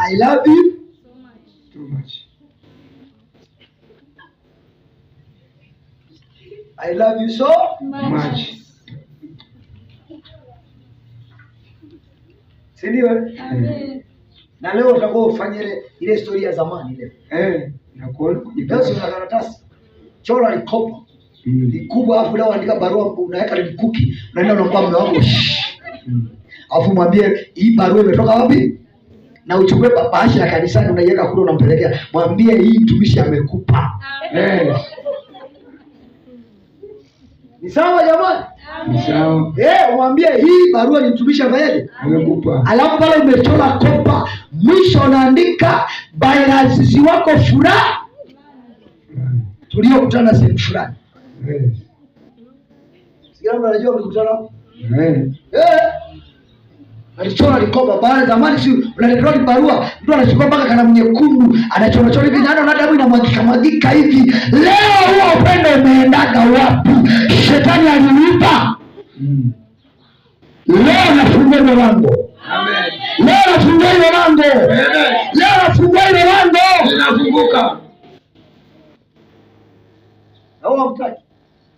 I love you too much. I love you so Much. si ndio? Na leo utakuwa ufanye ile historia ya zamani ile. Na kuona Leo una karatasi. Chora alikopa. Ni kubwa afu leo andika barua unaweka ni kuki. Unaenda unampa mume wako. Afu mwambie hii barua imetoka wapi? Na uchukue bahasha ya kanisani unaiweka kule unampelekea. Mwambie hii mtumishi amekupa. Ni sawa jamani? Ni sawa. Mwambie hii barua ni mtumishi amekupa. Alafu pale umechora kopa, mwisho unaandika bairazizi wako furaha. Tuliokutana sehemu fulani. Sio unajua mlikutana? Alichora likoba baada zamani si unaletewa barua, mtu anachukua mpaka kalamu nyekundu, anachora chora hivi na damu inamwagika hivi. Leo huo upendo umeendaga wapi? Shetani alinipa. Leo nafungua ile lango. Amen. Leo nafungua ile lango. Amen. Leo nafungua ile lango. Linafunguka. Au mtaki?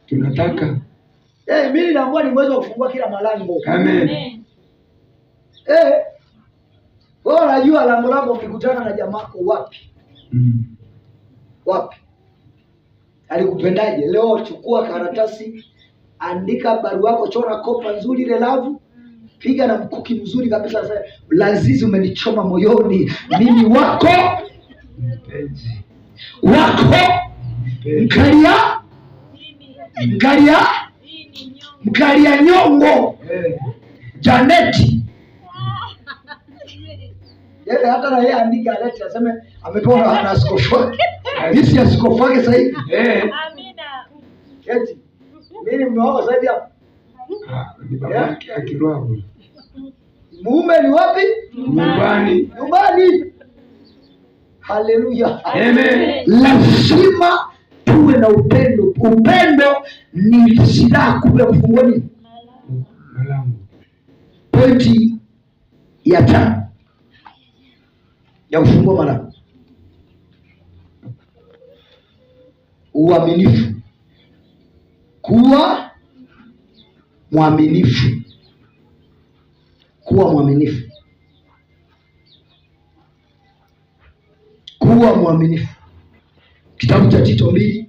Tunataka. Mimi naamua ni mwezi wa kufungua kila malango. Amen. Wewe unajua lango lako ukikutana na jamako wapi? Wapi? Alikupendaje? Leo chukua karatasi, andika barua yako, chora kopa nzuri ile lavu, piga na mkuki mzuri kabisa sasa. Lazizi umenichoma moyoni. Mimi wako mpenzi. Wako mkalia nyongo. Janeti. Hata na yeye andika alete aseme amepewa na askofu wake. Hisi askofu wake sasa hivi. Amina. Eti. Mimi mmeoa sasa hivi hapa. Ni baba yake akiroa. Mume ni wapi? Nyumbani. Haleluya. Amen. Lazima tuwe na upendo. Upendo ni silaha kubwa ya kufungua nini? Malango. Pointi ya 5 ya kufungua malango. Uaminifu. Kuwa mwaminifu. Kuwa mwaminifu. Kuwa mwaminifu. Kitabu cha Tito 2